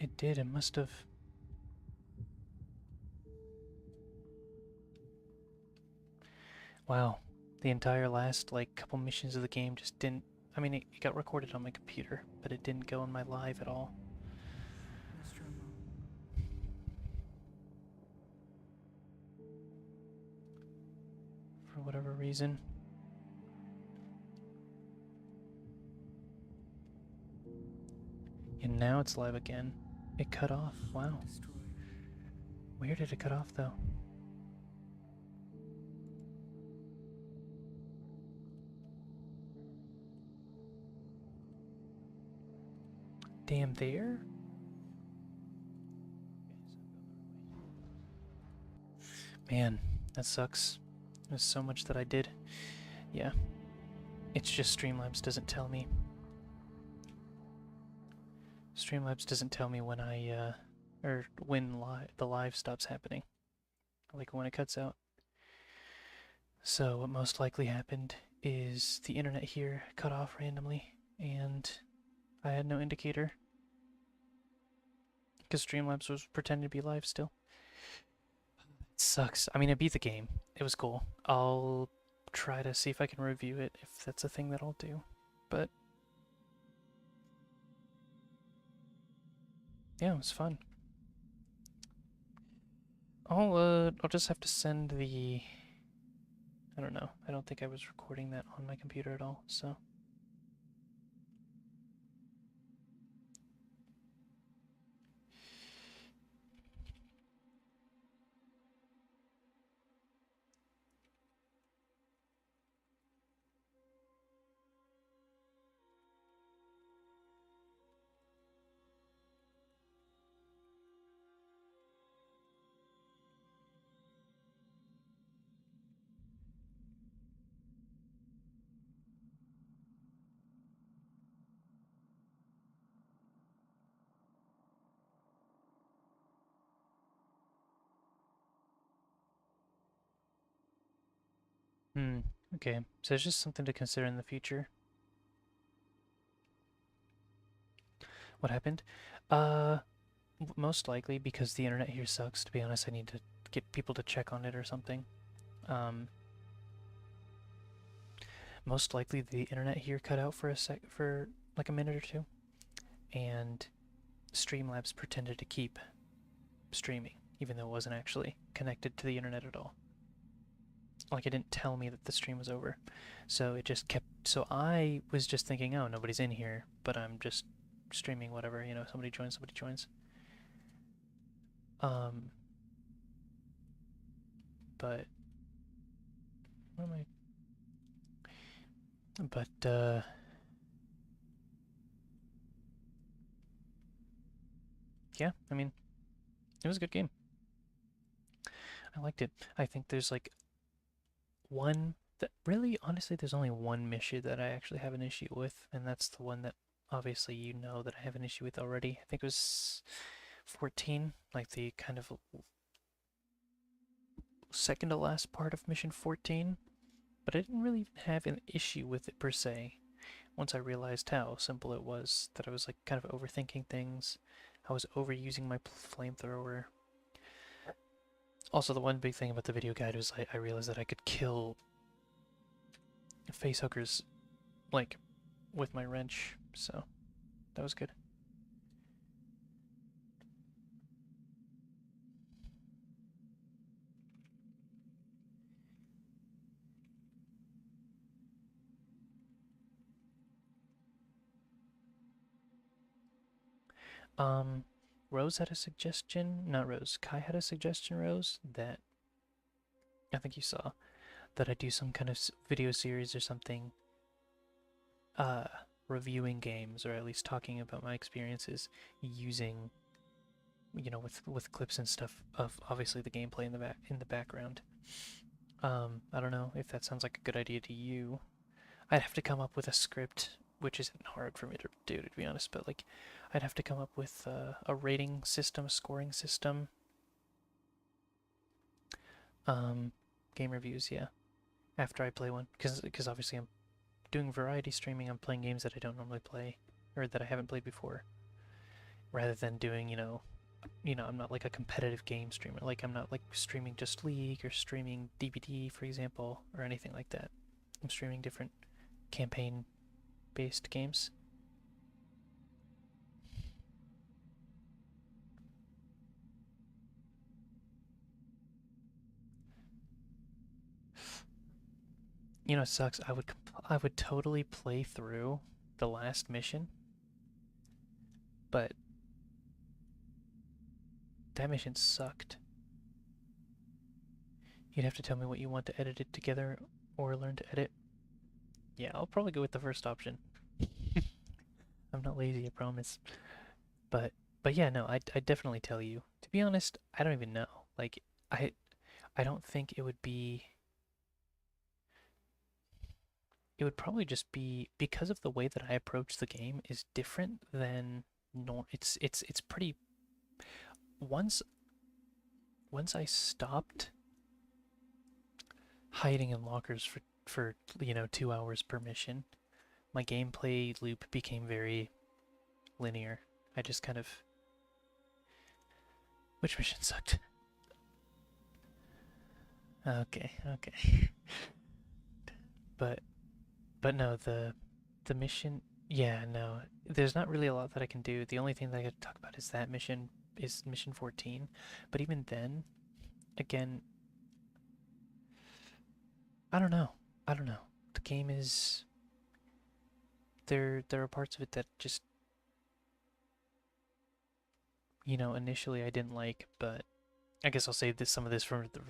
It did, it must have. Wow. The entire last, like, couple missions of the game just didn't. I mean, it got recorded on my computer, but it didn't go on my live at all. For whatever reason. And now it's live again. It cut off. Wow. Where did it cut off, though? Damn, there? Man, that sucks. There's so much that I did. Yeah. It's just Streamlabs doesn't tell me. Streamlabs doesn't tell me when or when the live stops happening. Like when it cuts out. So what most likely happened is the internet here cut off randomly, and I had no indicator. Because Streamlabs was pretending to be live still. It sucks. I mean, I beat the game. It was cool. I'll try to see if I can review it, if that's a thing that I'll do. But yeah, it was fun. I'll just have to send the... I don't know. I don't think I was recording that on my computer at all, so... Okay. So it's just something to consider in the future. What happened? Uh, most likely because the internet here sucks, to be honest. I need to get people to check on it or something. Most likely the internet here cut out for for like a minute or two, and Streamlabs pretended to keep streaming, even though it wasn't actually connected to the internet at all. Like, it didn't tell me that the stream was over. So it just kept... So I was just thinking, oh, nobody's in here, but I'm just streaming whatever, you know, somebody joins, somebody joins. But... Where am I? But, yeah, I mean, it was a good game. I liked it. I think there's like one that really, honestly, there's only one mission that I actually have an issue with, and that's the one that obviously you know that I have an issue with already. I think it was 14, like the kind of second to last part of mission 14, but I didn't really have an issue with it per se. Once I realized how simple it was, that I was like kind of overthinking things, I was overusing my flamethrower. Also, the one big thing about the video guide was I realized that I could kill facehuggers, like, with my wrench, so that was good. Rose had a suggestion, not Rose, Kai had a suggestion, Rose, that I think you saw, that I do some kind of video series or something, reviewing games, or at least talking about my experiences using, you know, with clips and stuff of obviously the gameplay in the background. I don't know if that sounds like a good idea to you. I'd have to come up with a script, which isn't hard for me to do, to be honest, but like, I'd have to come up with a rating system, a scoring system. Game reviews, yeah. After I play one, because obviously I'm doing variety streaming. I'm playing games that I don't normally play, or that I haven't played before. rather than doing, I'm not like a competitive game streamer. Like I'm not like streaming just League or streaming DBD, for example, or anything like that. I'm streaming different campaign-based games. It sucks. I would totally play through the last mission, but that mission sucked. You'd have to tell me what you want to edit it together or learn to edit. Yeah, I'll probably go with the first option. I'm not lazy, I promise. But but yeah, no, I definitely tell you. To be honest, I don't even know. Like I I don't think it would probably just be because of the way that I approach the game is different than it's pretty once once I stopped hiding in lockers for 2 hours per mission, my gameplay loop became very linear. I just kind of which mission sucked? Okay, okay. But but no, the mission, yeah, no. There's not really a lot that I can do. The only thing that I could talk about is mission 14. But even then, again, I don't know. I don't know. The game is there are parts of it that just, initially I didn't like, but I guess I'll save some of this for the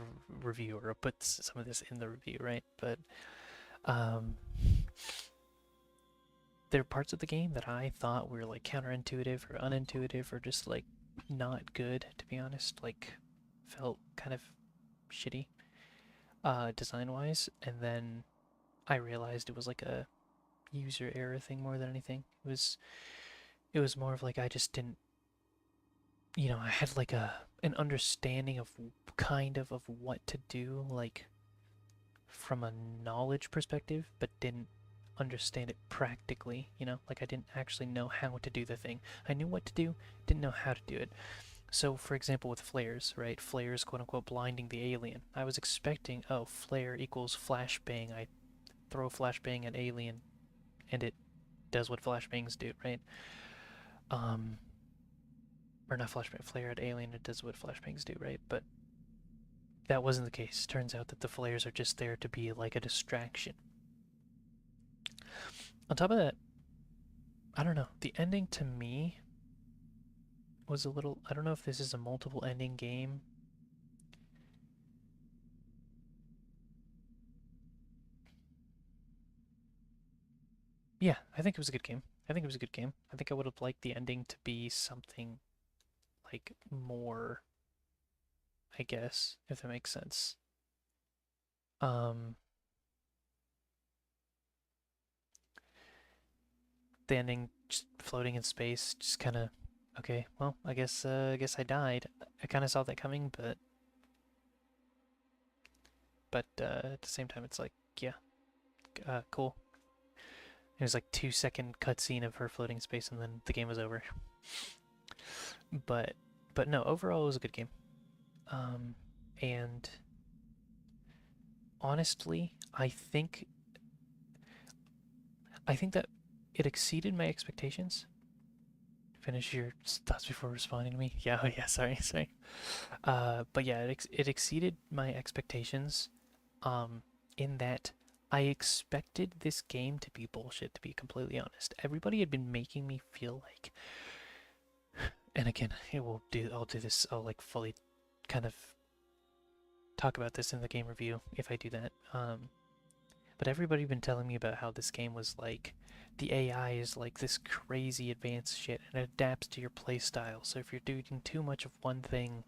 review, or I'll put some of this in the review, right? But um there are parts of the game that I thought were like counterintuitive or unintuitive or just like not good, to be honest. Like felt kind of shitty design wise, and then I realized it was like a user error thing more than anything. It was more of like I just didn't, I had like an understanding of kind of what to do, like from a knowledge perspective, but didn't understand it practically, like I didn't actually know how to do the thing. I knew what to do, didn't know how to do it. So, for example, with flares, right? Flares, quote unquote, blinding the alien. I was expecting, oh, flare equals flashbang. I throw flashbang at alien, and it does what flashbangs do, right? Um, or not flashbang, flare at alien, it does what flashbangs do, right? But that wasn't the case. Turns out that the flares are just there to be like a distraction. On top of that, I don't know. The ending to me was a little. I don't know if this is a multiple ending game. Yeah, I think it was a good game. I think it was a good game. I think I would have liked the ending to be something like more, I guess, if that makes sense. Um, the ending just floating in space, just kind of okay. Well, I guess I died. I kind of saw that coming, but at the same time, it's like, yeah, cool. It was like 2 second cutscene of her floating in space, and then the game was over. But but no, overall it was a good game. And honestly, I think that it exceeded my expectations. Finish your thoughts before responding to me. Yeah, oh yeah, sorry. But yeah, it exceeded my expectations. In that I expected this game to be bullshit, to be completely honest. Everybody had been making me feel like, and again, I'll do this. I'll like fully kind of talk about this in the game review if I do that. But everybody been telling me about how this game was like, the AI is like this crazy advanced shit and it adapts to your playstyle. So if you're doing too much of one thing,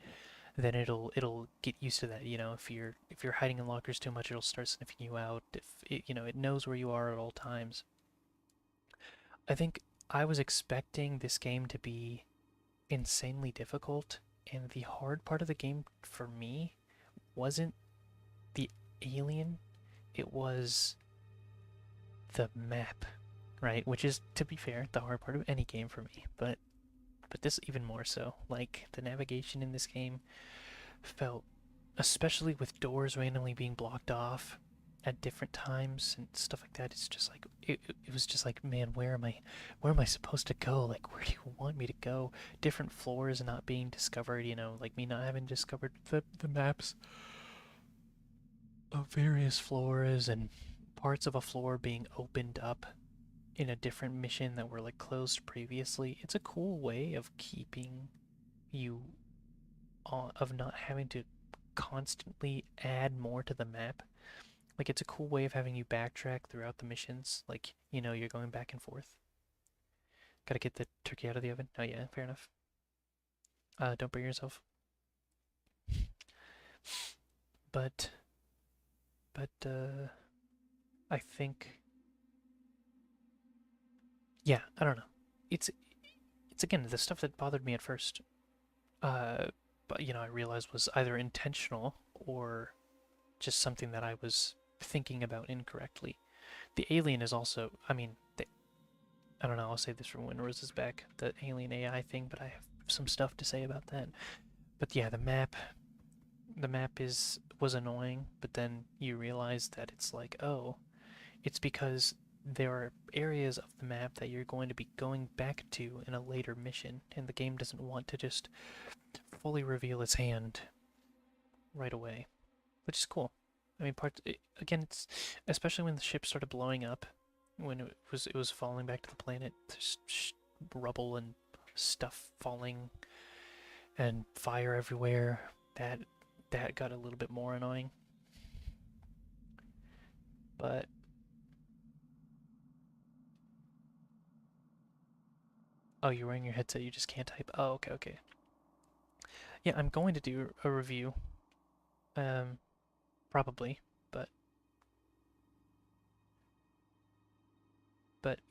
then it'll get used to that. If you're hiding in lockers too much, it'll start sniffing you out. If it knows where you are at all times. I think I was expecting this game to be insanely difficult, and the hard part of the game for me wasn't the alien, it was the map, right? Which is, to be fair, the hard part of any game for me. But but this even more so. Like, the navigation in this game felt, especially with doors randomly being blocked off at different times and stuff like that, it's just like it was just like, man, where am I supposed to go? Like, where do you want me to go? Different floors not being discovered, like me not having discovered the maps of various floors, and parts of a floor being opened up in a different mission that were like closed previously. It's a cool way of keeping you on, of not having to constantly add more to the map. Like, it's a cool way of having you backtrack throughout the missions. Like, you're going back and forth. Gotta get the turkey out of the oven. Oh yeah, fair enough. Don't burn yourself. But, I think, yeah, I don't know. It's again the stuff that bothered me at first. But I realized was either intentional or just something that I was thinking about incorrectly. The alien is also, I don't know, I'll save this for when Rose is back, the alien AI thing, but I have some stuff to say about that. But yeah, the map was annoying, but then you realize that it's like, oh, it's because there are areas of the map that you're going to be going back to in a later mission, and the game doesn't want to just fully reveal its hand right away, which is cool. Again, it's especially when the ship started blowing up, when it was falling back to the planet. There's rubble and stuff falling, and fire everywhere. That got a little bit more annoying. But oh, you're wearing your headset. You just can't type. Oh, okay, okay. Yeah, I'm going to do a review. Probably, but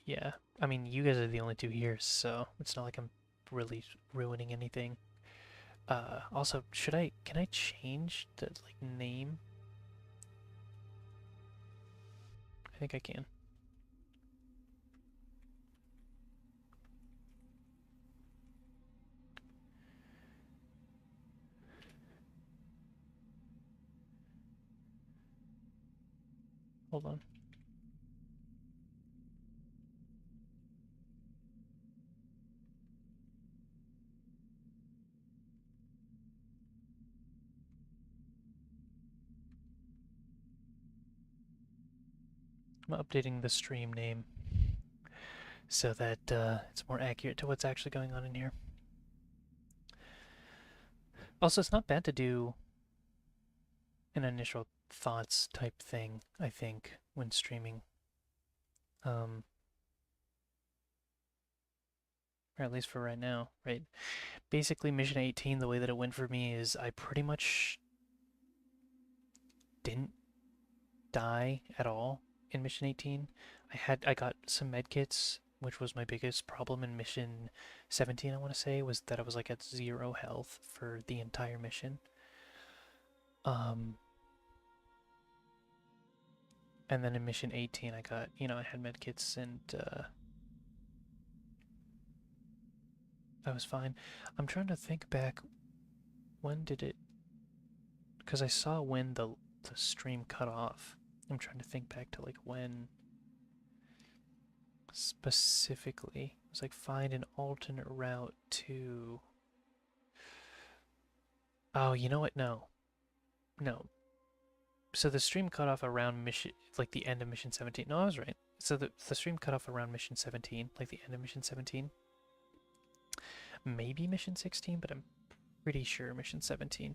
yeah. I mean, you guys are the only two here, so it's not like I'm really ruining anything. Also, can I change the, like, name? I think I can. Hold on. I'm updating the stream name so that it's more accurate to what's actually going on in here. Also, it's not bad to do an initial thoughts type thing, I think, when streaming. Or at least for right now, right? Basically, Mission 18, the way that it went for me is I pretty much didn't die at all in Mission 18. I got some medkits, which was my biggest problem in Mission 17, I want to say, was that I was like at 0 health for the entire mission. And then in Mission 18, I got, I had medkits, and I was fine. I'm trying to think back, when did it, because I saw when the stream cut off. I'm trying to think back to like when specifically. It was like, find an alternate route to. Oh, you know what? No. No. So the stream cut off around mission, like the end of Mission 17. No, I was right. So the stream cut off around Mission 17, like the end of Mission 17. Maybe Mission 16, but I'm pretty sure Mission 17.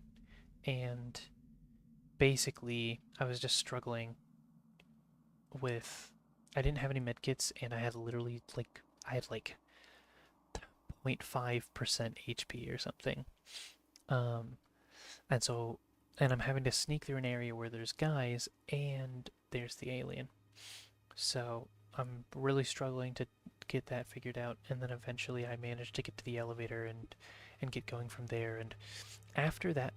And basically, I was just struggling with. I didn't have any medkits, and I had literally like 0.5% HP or something. And so, and I'm having to sneak through an area where there's guys and there's the alien. So I'm really struggling to get that figured out, and then eventually I managed to get to the elevator and get going from there. And after that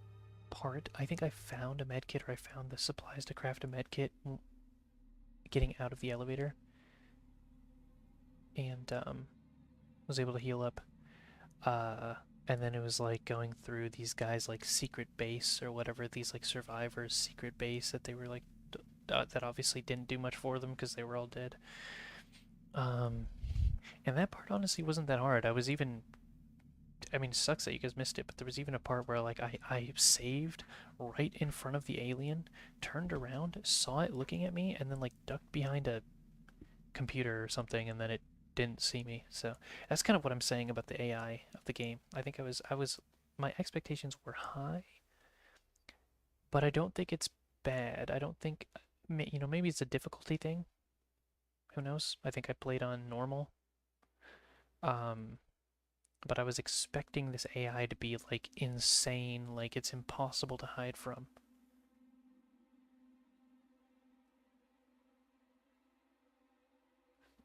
part, I think I found a med kit, or I found the supplies to craft a med kit getting out of the elevator, and was able to heal up. Uh, and then it was like going through these guys like secret base or whatever, these like survivors secret base that they were like that obviously didn't do much for them because they were all dead. Um, and that part honestly wasn't that hard. I mean, it sucks that you guys missed it, but there was even a part where like I saved right in front of the alien, turned around, saw it looking at me, and then like ducked behind a computer or something, and then it didn't see me. So that's kind of what I'm saying about the AI of the game. I think my expectations were high, but I don't think it's bad. I don't think, maybe it's a difficulty thing. Who knows? I think I played on normal. Um, but I was expecting this AI to be like insane, like it's impossible to hide from.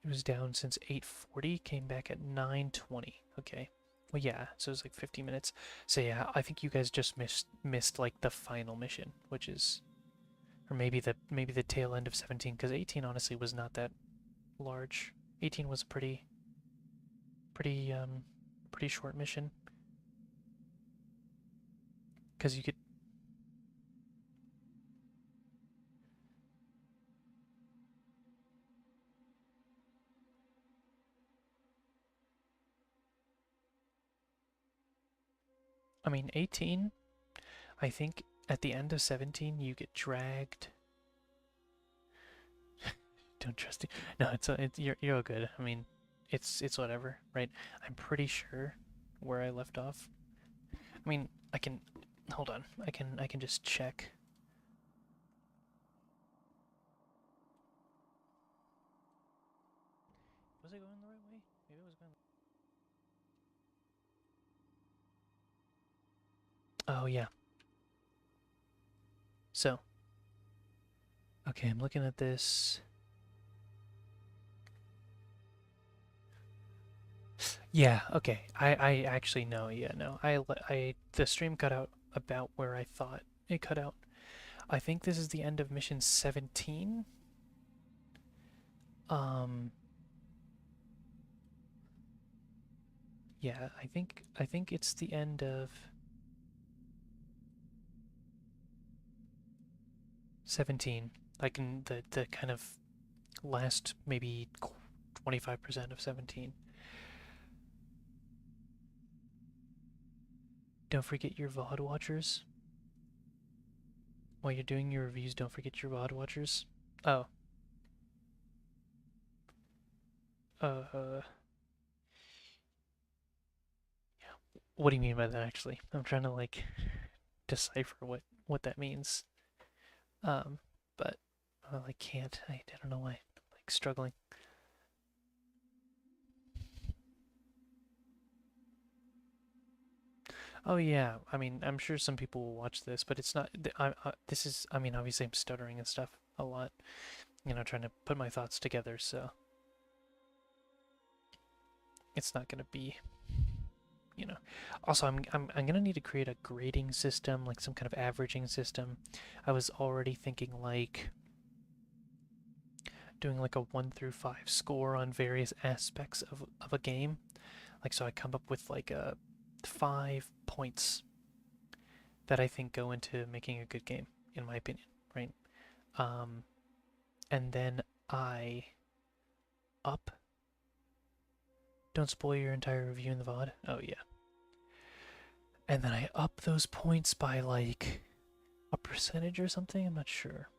It was down since 8:40, came back at 9:20. Okay. Well, yeah, so it was like 50 minutes. So yeah, I think you guys just missed like the final mission, which is, or maybe the tail end of 17, because 18 honestly was not that large. 18 was a pretty pretty short mission, because you could. I mean, 18. I think at the end of 17 you get dragged. Don't trust you. No, you're all good. I mean, it's whatever, right? I'm pretty sure where I left off. I mean, I can hold on. I can just check. Was I going the right way? Maybe I was going. Oh yeah. So, okay, I'm looking at this. Yeah, okay. I actually know. Yeah, no. The stream cut out about where I thought it cut out. I think this is the end of mission 17. Um, yeah, I think it's the end of 17. Like in the kind of last maybe 25% of 17. Don't forget your VOD watchers. While you're doing your reviews, don't forget your VOD watchers. Oh. Uh, what do you mean by that actually? I'm trying to like decipher what that means. Um, but well, I can't. I don't know why. I'm like struggling. Oh yeah, I mean, I'm sure some people will watch this, but it's not. This is. I mean, obviously, I'm stuttering and stuff a lot. Trying to put my thoughts together, so it's not gonna be. You know. Also, I'm gonna need to create a grading system, like some kind of averaging system. I was already thinking like doing like a 1 through 5 score on various aspects of a game. Like, so I come up with like 5 points that I think go into making a good game, in my opinion, right? Um, and then I up. Don't spoil your entire review in the VOD. Oh yeah. And then I up those points by like a percentage or something. I'm not sure.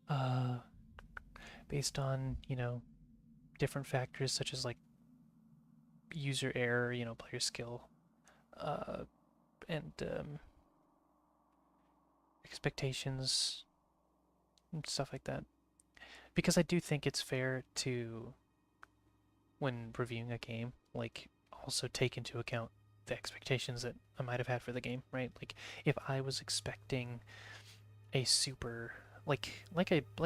Uh, based on different factors such as like user error, player skill, uh, and expectations and stuff like that. Because I do think it's fair to, when reviewing a game, like also take into account the expectations that I might have had for the game, right? Like if I was expecting a super like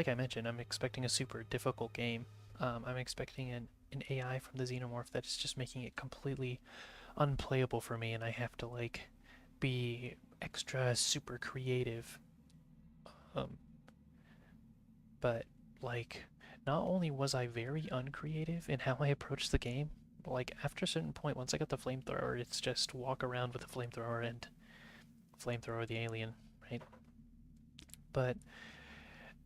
I mentioned, I'm expecting a super difficult game. I'm expecting an AI from the Xenomorph that is just making it completely unplayable for me, and I have to like be extra super creative. Um, but like, not only was I very uncreative in how I approached the game, like after a certain point, once I got the flamethrower, it's just walk around with the flamethrower and flamethrower the alien, right? But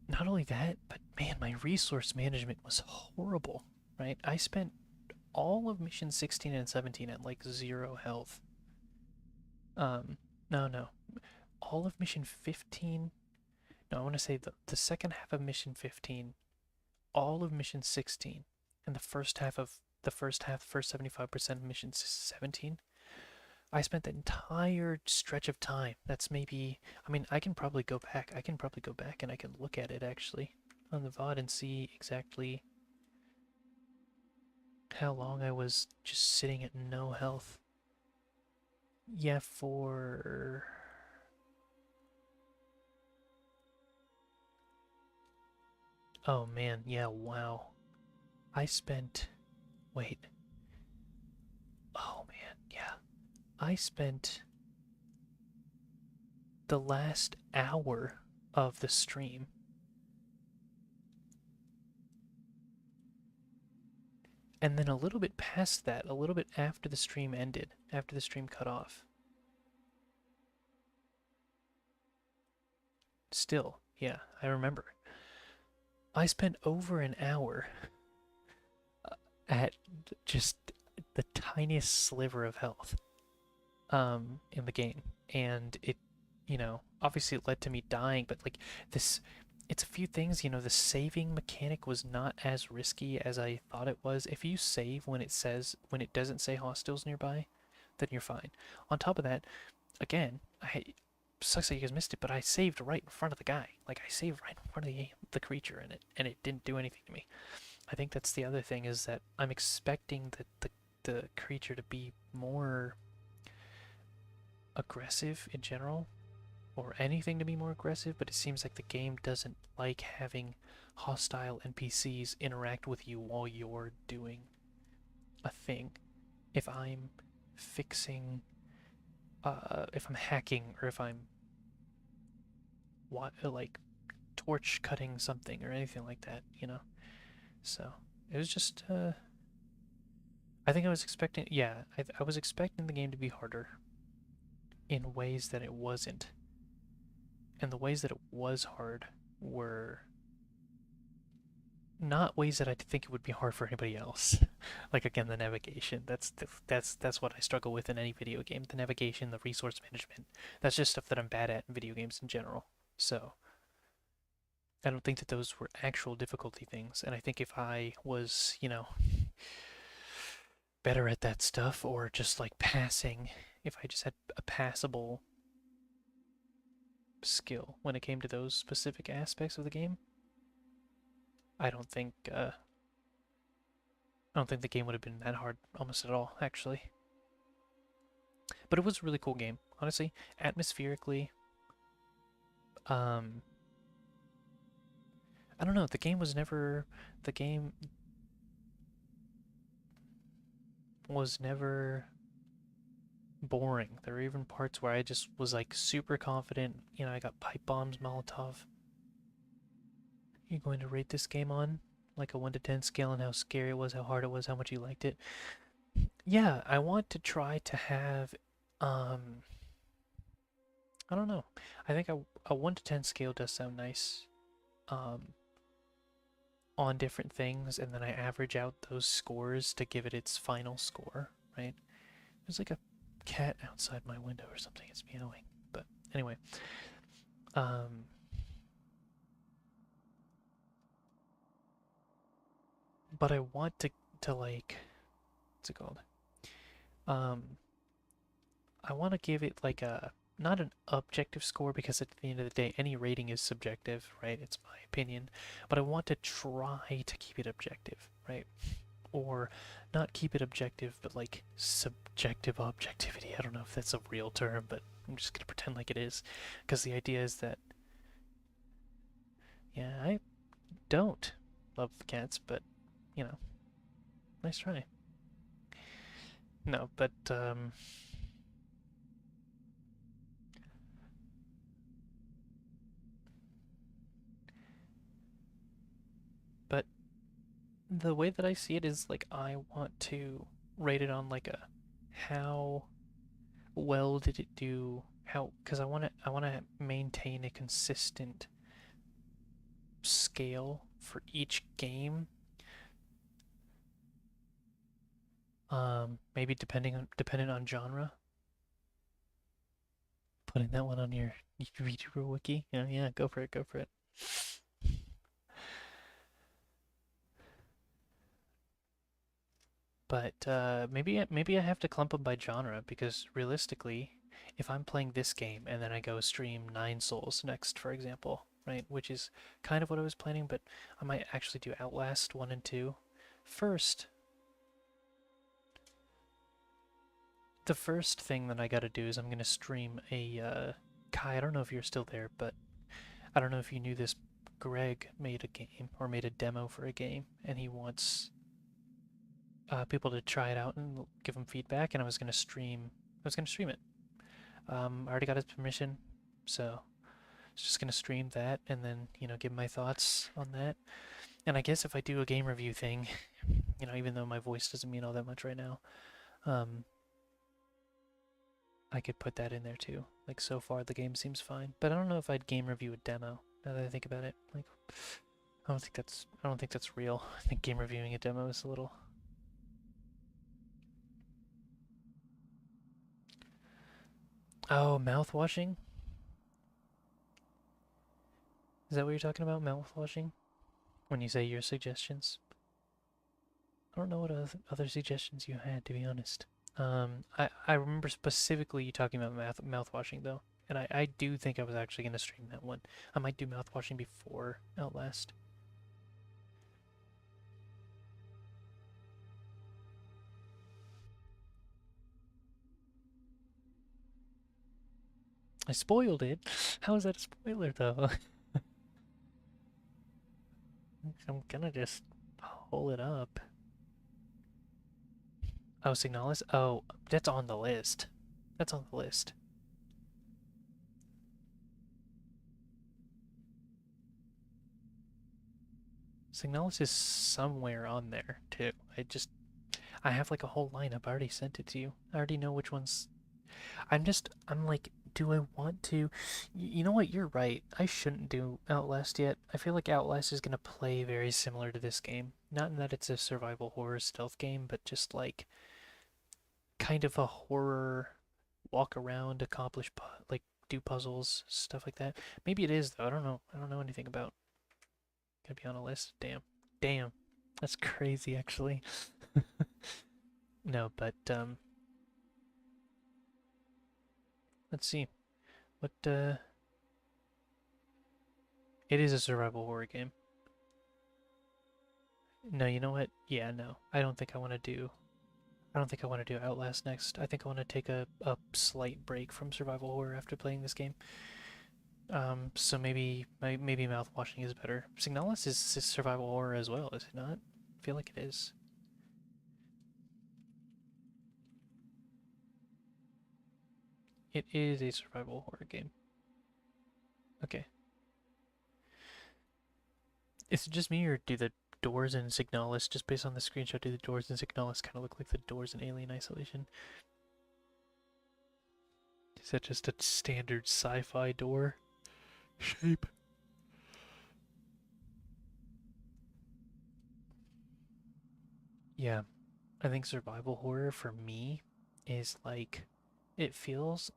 not only that, but man, my resource management was horrible, right? I spent all of mission 16 and 17 at like 0 health. Um, no. All of mission 15. No, I want to say the second half of mission 15, all of mission 16, and the first 75% of mission 17. I spent the entire stretch of time. That's maybe, I mean, I can probably go back. I can probably go back and I can look at it actually on the VOD and see exactly how long I was just sitting at no health. Yeah, for... Oh man, yeah, wow. I spent... Wait. Oh man, yeah. I spent the last hour of the stream and then a little bit past that, a little bit after the stream ended, after the stream cut off. Still, yeah, I remember. I spent over an hour at just the tiniest sliver of health in the game, and it, obviously it led to me dying, but like this, it's a few things. The saving mechanic was not as risky as I thought it was. If you save when it doesn't say hostiles nearby, then you're fine. On top of that, again, sucks that you guys missed it, but I saved right in front of the guy. Like I saved right in front of the creature in it, and it didn't do anything to me. I think that's the other thing, is that I'm expecting the creature to be more aggressive in general, or anything to be more aggressive, but it seems like the game doesn't like having hostile NPCs interact with you while you're doing a thing. If I'm fixing, if I'm hacking, or if I'm like torch cutting something or anything like that. So it was just, I think I was expecting, yeah, I was expecting the game to be harder in ways that it wasn't. And the ways that it was hard were not ways that I think it would be hard for anybody else. Like again, the navigation. That's what I struggle with in any video game. The navigation, the resource management. That's just stuff that I'm bad at in video games in general. So I don't think that those were actual difficulty things. And I think if I was, better at that stuff, or just like passing, if I just had a passable skill when it came to those specific aspects of the game, I don't think the game would have been that hard almost at all, actually. But it was a really cool game, honestly. Atmospherically, I don't know. The game was never boring. There were even parts where I just was like super confident. I got pipe bombs, Molotov. You going to rate this game on like a 1 to 10 scale, and how scary it was, how hard it was, how much you liked it? Yeah, I want to try to have, I don't know. I think a 1 to 10 scale does sound nice. On different things, and then I average out those scores to give it its final score, right? There's like a cat outside my window or something. It's meowing. But anyway, but I want to like, what's it called? I want to give it like a, not an objective score, because at the end of the day, any rating is subjective, right? It's my opinion. But I want to try to keep it objective, right? Or not keep it objective, but like subjective objectivity. I don't know if that's a real term, but I'm just gonna pretend like it is, because the idea is that, yeah, I don't love cats, but nice try. No, but but the way that I see it is like, I want to rate it on like a how well did it do? How? Because I want to maintain a consistent scale for each game. Maybe depending on genre. Putting that one on your VTuber wiki. Yeah, yeah, go for it, go for it. But maybe I have to clump them by genre because realistically, if I'm playing this game and then I go stream Nine Souls next, for example, right, which is kind of what I was planning, but I might actually do Outlast 1 and 2 first. The first thing that I gotta do is I'm gonna stream a Kai. I don't know if you're still there, but I don't know if you knew this. Greg made a game or made a demo for a game, and he wants people to try it out and give him feedback. And I was gonna stream. I was gonna stream it. I already got his permission, so I was just gonna stream that and then give my thoughts on that. And I guess if I do a game review thing, even though my voice doesn't mean all that much right now, um, I could put that in there too. Like so far the game seems fine, but I don't know if I'd game review a demo. Now that I think about it, like I don't think that's real. I think game reviewing a demo is a little. Oh, mouth washing? Is that what you're talking about? Mouth washing? When you say your suggestions? I don't know what other suggestions you had, to be honest. I remember specifically you talking about mouth washing though, and I do think I was actually gonna stream that one. I might do mouth washing before Outlast. I spoiled it. How is that a spoiler though? I'm gonna just pull it up. Oh, Signalis? Oh, that's on the list. That's on the list. Signalis is somewhere on there too. I have like a whole lineup. I already sent it to you. I already know which ones. I'm like, do I want to? You know what? You're right. I shouldn't do Outlast yet. I feel like Outlast is gonna play very similar to this game. Not in that it's a survival horror stealth game, but just like kind of a horror walk around, accomplish like do puzzles, stuff like that. Maybe it is though. I don't know. I don't know anything about. Gotta be on a list. Damn. Damn. That's crazy actually. No, but let's see. What it is a survival horror game. No, you know what? Yeah, no. I don't think I want to do Outlast next. I think I want to take a slight break from survival horror after playing this game. So maybe mouthwashing is better. Signalis is survival horror as well, is it not? I feel like it is. It is a survival horror game. Okay. Is it just me, or do the doors in Signalis, just based on the screenshot, do the doors in Signalis kind of look like the doors in Alien Isolation? Is that just a standard sci-fi door shape? Yeah, I think survival horror for me is like, it feels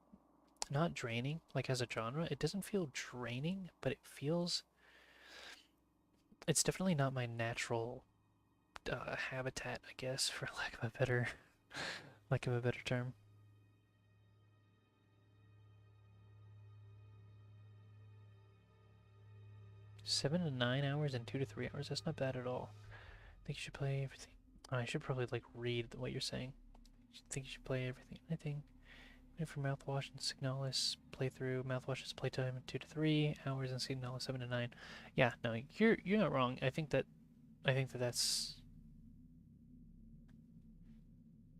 not draining, like as a genre. It doesn't feel draining, but it's definitely not my natural habitat, I guess, for lack of a better term. 7 to 9 hours and 2 to 3 hours. That's not bad at all. I think you should play everything. Oh, I should probably like read what you're saying. I think you should play everything. Anything. Wait for mouthwash and Signalis playthrough. Mouthwash's playtime 2 to 3 hours and Signalis 7 to 9. Yeah, no, you're not wrong. I think that that's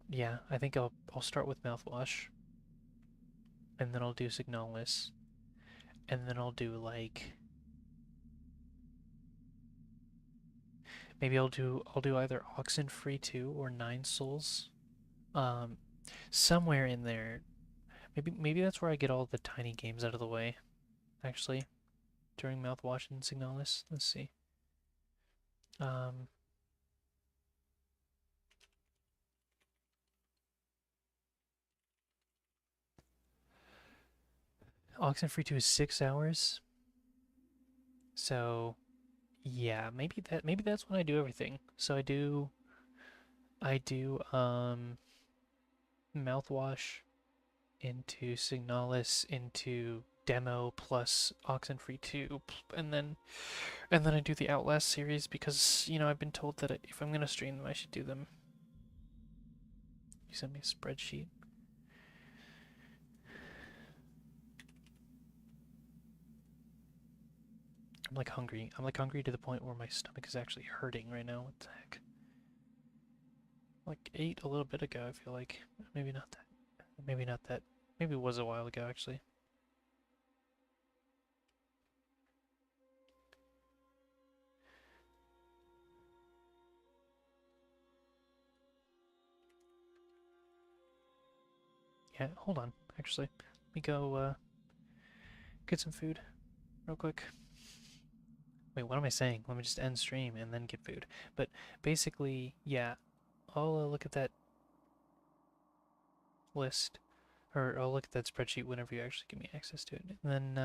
yeah. I think I'll start with mouthwash, and then I'll do Signalis, and then I'll do like maybe I'll do either Oxenfree 2 or Nine Souls. Um, somewhere in there, maybe that's where I get all the tiny games out of the way, actually, during mouthwash and Signalis. Let's see. Um, Oxenfree 2 is 6 hours, so yeah, maybe that's when I do everything. So I do mouthwash into Signalis into demo plus Oxenfree 2, and then I do the Outlast series because I've been told that if I'm gonna stream them, I should do them. You sent me a spreadsheet. I'm like hungry. I'm like hungry to the point where my stomach is actually hurting right now. What the heck? Like ate a little bit ago, I feel like. Maybe not that. Maybe not that. Maybe it was a while ago, actually. Yeah, hold on, actually. Let me go get some food real quick. Wait, what am I saying? Let me just end stream and then get food. But basically, yeah, I'll look at that list, or I'll look at that spreadsheet whenever you actually give me access to it, and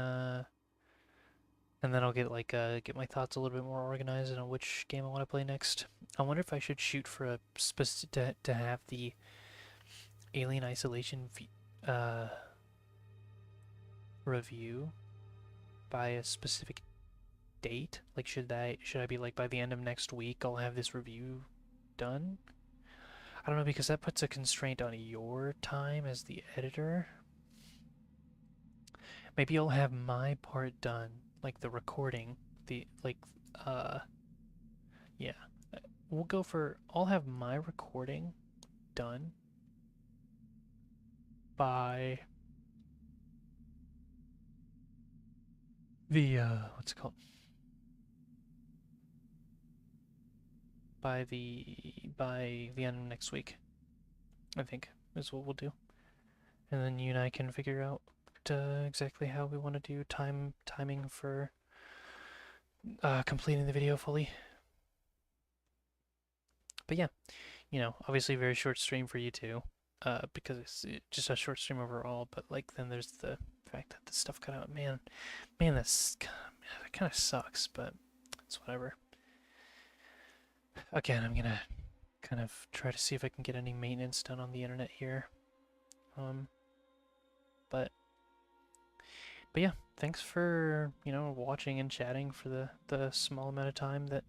then I'll get my thoughts a little bit more organized on which game I want to play next. I wonder if I should shoot for a to have the Alien Isolation review by a specific date. Like, should I be like by the end of next week I'll have this review done? I don't know, because that puts a constraint on your time as the editor. Maybe I'll have my part done, like the recording, the like uh yeah. We'll go for I'll have my recording done by the what's it called? By the end of next week, I think is what we'll do. And then you and I can figure out exactly how we want to do timing for completing the video fully. But yeah, obviously very short stream for you too, because it's just a short stream overall. But like then there's the fact that the stuff cut out. Man, that kind of sucks, but it's whatever. Again, I'm gonna kind of try to see if I can get any maintenance done on the internet here. Um, but yeah, thanks for watching and chatting for the small amount of time that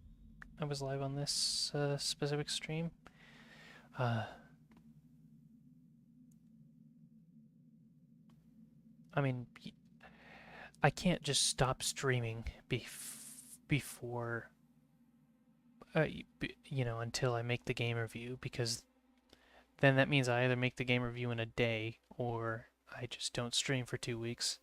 I was live on this specific stream. Uh, I mean, I can't just stop streaming before until I make the game review, because then that means I either make the game review in a day or I just don't stream for 2 weeks.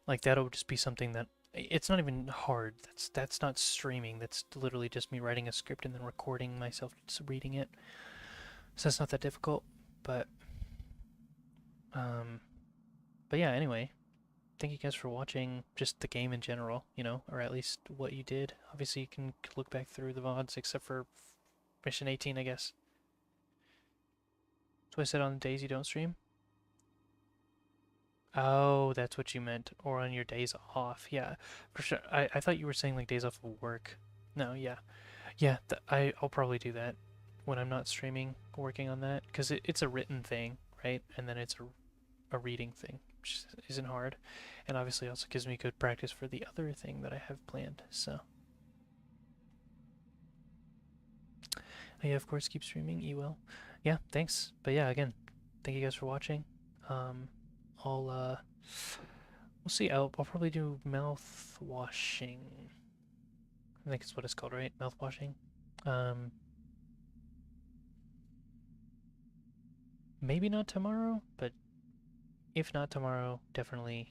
Like that'll just be something that it's not even hard. That's not streaming. That's literally just me writing a script and then recording myself just reading it. So it's not that difficult. But um, but yeah. Anyway, thank you guys for watching just the game in general. Or at least what you did. Obviously, you can look back through the VODs, except for Mission 18, I guess. That's what I said on the days you don't stream. Oh, that's what you meant. Or on your days off. Yeah, for sure. I thought you were saying like days off of work. No, yeah. Yeah, I'll probably do that when I'm not streaming, working on that. Because it's a written thing, right? And then it's a reading thing, which isn't hard. And obviously also gives me good practice for the other thing that I have planned. So, yeah, of course, keep streaming. You will. Yeah, thanks. But yeah, again, thank you guys for watching. Um, I'll we'll see. I'll probably do mouth washing. I think it's what it's called, right? Mouth washing. Um, maybe not tomorrow, but if not tomorrow, definitely